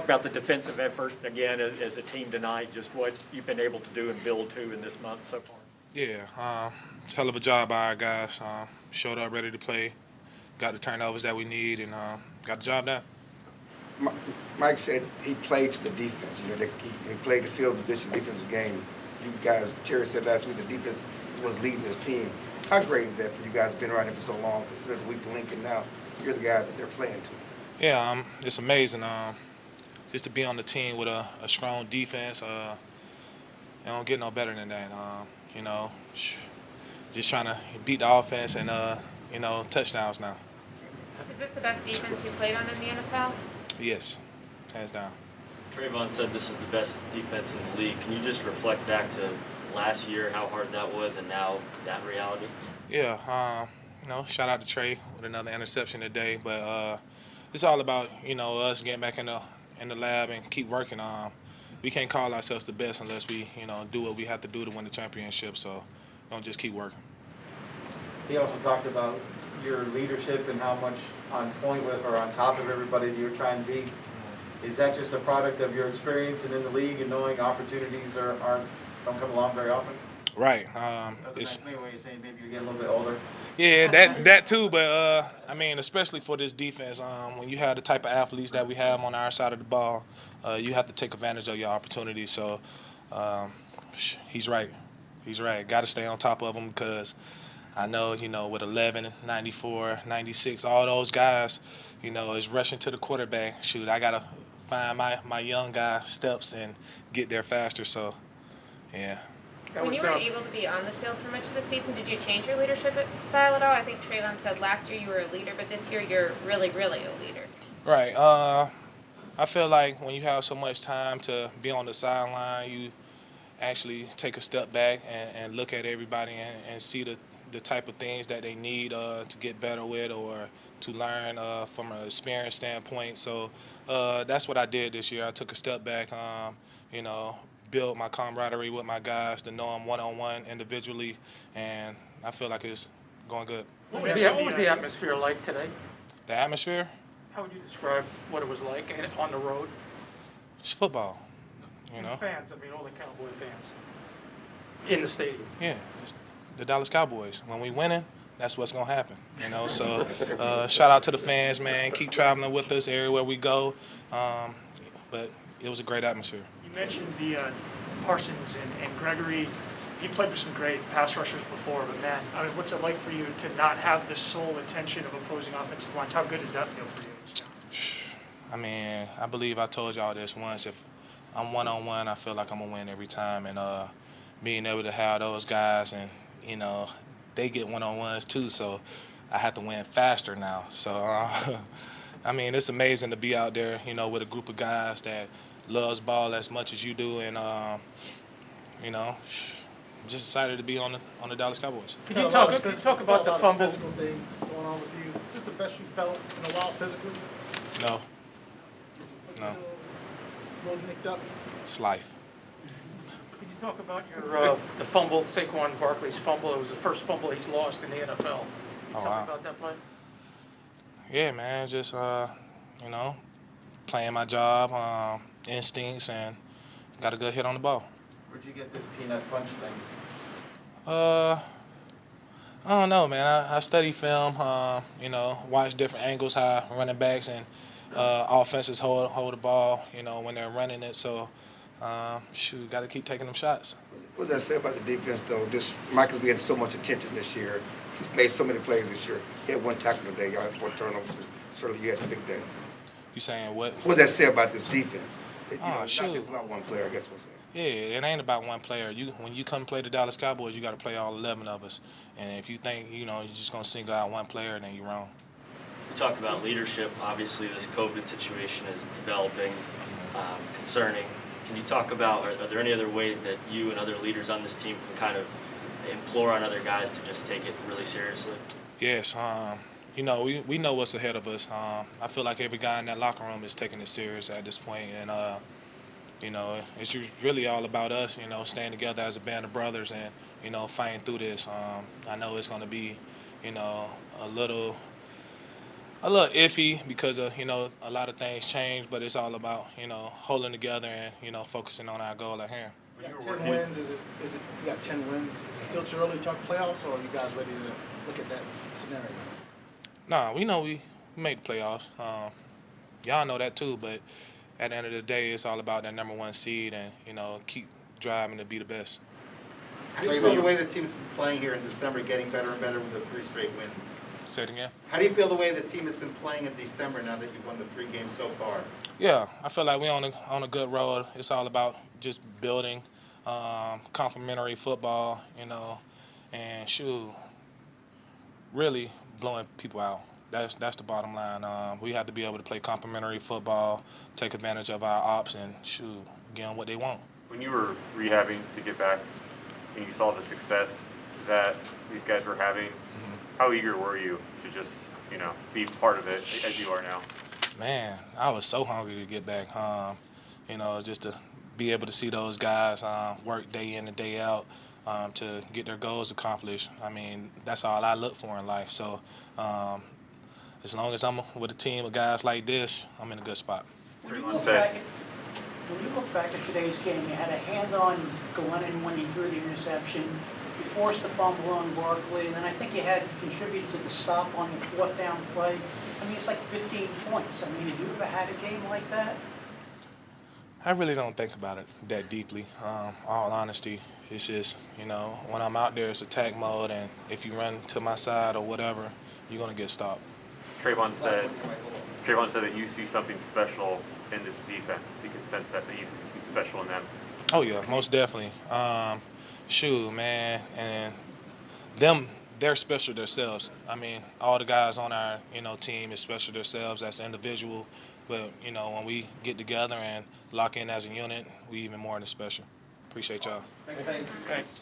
talk about the defensive effort again as a team tonight, just what you've been able to do and build to in this month so far. Yeah, it's a hell of a job by our guys. Showed up ready to play, got the turnovers that we need, and got the job done. Mike said he played to the defense. You know, he played the field position defensive game. You guys, Terry said last week the defense was leading his team. How great is that for you guys been around here for so long, considered the weak link, and now you're the guy that they're playing to? Yeah, it's amazing. Just to be on the team with a strong defense, it don't get no better than that. You know, just trying to beat the offense and you know, touchdowns now. Is this the best defense you played on in the NFL? Yes, hands down. Trayvon said this is the best defense in the league. Can you just reflect back to last year, how hard that was, and now that reality? Yeah, you know, shout out to Trey with another interception today. But it's all about, you know, us getting back in the lab and keep working. We can't call ourselves the best unless we, you know, do what we have to do to win the championship. So don't just keep working. He also talked about your leadership and how much on point with or on top of everybody that you're trying to be. Is that just a product of your experience and in the league and knowing opportunities don't come along very often? Right. It's maybe when you're saying maybe you're getting a little bit older. Yeah, that too. But I mean, especially for this defense, when you have the type of athletes that we have on our side of the ball, you have to take advantage of your opportunities. So he's right. He's right. Got to stay on top of them because I know, you know, with 11, 94, 96, all those guys, you know, is rushing to the quarterback. Shoot, I got to find my young guy steps and get there faster. So, yeah. When you weren't able to be on the field for much of the season, did you change your leadership style at all? I think Trayvon said last year you were a leader, but this year you're really, really a leader. Right. I feel like when you have so much time to be on the sideline, you actually take a step back and look at everybody and see the type of things that they need to get better with or to learn from an experience standpoint. So that's what I did this year. I took a step back, you know, build my camaraderie with my guys, to know them one-on-one individually, and I feel like it's going good. What was the atmosphere like today? The atmosphere? How would you describe what it was like on the road? It's football, you know. Fans, I mean, all the Cowboy fans in the stadium. Yeah, it's the Dallas Cowboys. When we winning, that's what's going to happen, you know. So shout out to the fans, man. Keep traveling with us everywhere we go. But it was a great atmosphere. You mentioned the Parsons and Gregory. You played with some great pass rushers before, but man, I mean, what's it like for you to not have the sole attention of opposing offensive lines? How good does that feel for you? I mean, I believe I told y'all this once. If I'm one-on-one, I feel like I'm going to win every time. And being able to have those guys and, you know, they get one-on-ones too, so I have to win faster now. So, I mean, it's amazing to be out there, you know, with a group of guys that loves ball as much as you do. And, you know, I'm just excited to be on the Dallas Cowboys. Can you talk about the fumble? Physical things going on with you. Is this the best you felt in a while physically? No. No. A little nicked up? It's life. Can you talk about your the fumble, Saquon Barkley's fumble? It was the first fumble he's lost in the NFL. Can you talk about that play? Yeah, man, just, you know, playing my job, instincts, and got a good hit on the ball. Where'd you get this peanut punch thing? I don't know, man. I study film, you know, watch different angles, how running backs and offenses hold the ball, you know, when they're running it. So, shoot, got to keep taking them shots. What does that say about the defense, though? Michael's getting so much attention this year. He's made so many plays this year. He had one tackle today. Y'all had 4 turnovers. Certainly, you had a big day. You saying what? What does that say about this defense? You know, it's shoot. not just about one player, I guess what I'm saying. Yeah, it ain't about one player. When you come play the Dallas Cowboys, you got to play all 11 of us. And if you think, you know, you're just going to single out one player, then you're wrong. You talk about leadership. Obviously, this COVID situation is developing, concerning. Can you talk about, are there any other ways that you and other leaders on this team can kind of implore on other guys to just take it really seriously? Yes, you know, we know what's ahead of us. I feel like every guy in that locker room is taking it serious at this point. And, you know, it's really all about us, you know, staying together as a band of brothers and, you know, fighting through this. I know it's going to be, you know, a little a little iffy because of, a lot of things change, but it's all about, holding together and, focusing on our goal at hand. You got 10 wins. Is it, you got 10 wins? Is it still too early to talk playoffs, or are you guys ready to look at that scenario? Nah, we know we made the playoffs. Y'all know that too, but at the end of the day, it's all about that number 1 seed and, keep driving to be the best. How do you feel the way the team's been playing here in December, getting better and better with the 3 straight wins? Say it again. How do you feel the way the team has been playing in December now that you've won the 3 games so far? Yeah, I feel like we're on a good road. It's all about just building complementary football, and really blowing people out. That's the bottom line. We have to be able to play complementary football, take advantage of our ops, and give them what they want. When you were rehabbing to get back and you saw the success that these guys were having, how eager were you to just, be part of it as you are now? Man, I was so hungry to get back. Just to be able to see those guys work day in and day out to get their goals accomplished. I mean, that's all I look for in life. So as long as I'm with a team of guys like this, I'm in a good spot. When you look back at today's game, you had a hand on Glennon when he threw the interception. You forced the fumble on Barkley, and then I think you had contributed to the stop on the 4th down play. I mean, it's like 15 points. I mean, have you ever had a game like that? I really don't think about it that deeply. All honesty, it's just, when I'm out there, it's attack mode, and if you run to my side or whatever, you're going to get stopped. Trayvon said that you see something special in this defense. You can sense that you see something special in them. Oh, yeah, most definitely. Man, and they're special themselves. I mean, all the guys on our, team is special themselves as an individual. But, when we get together and lock in as a unit, we even more than special. Appreciate y'all. Thanks. Thanks.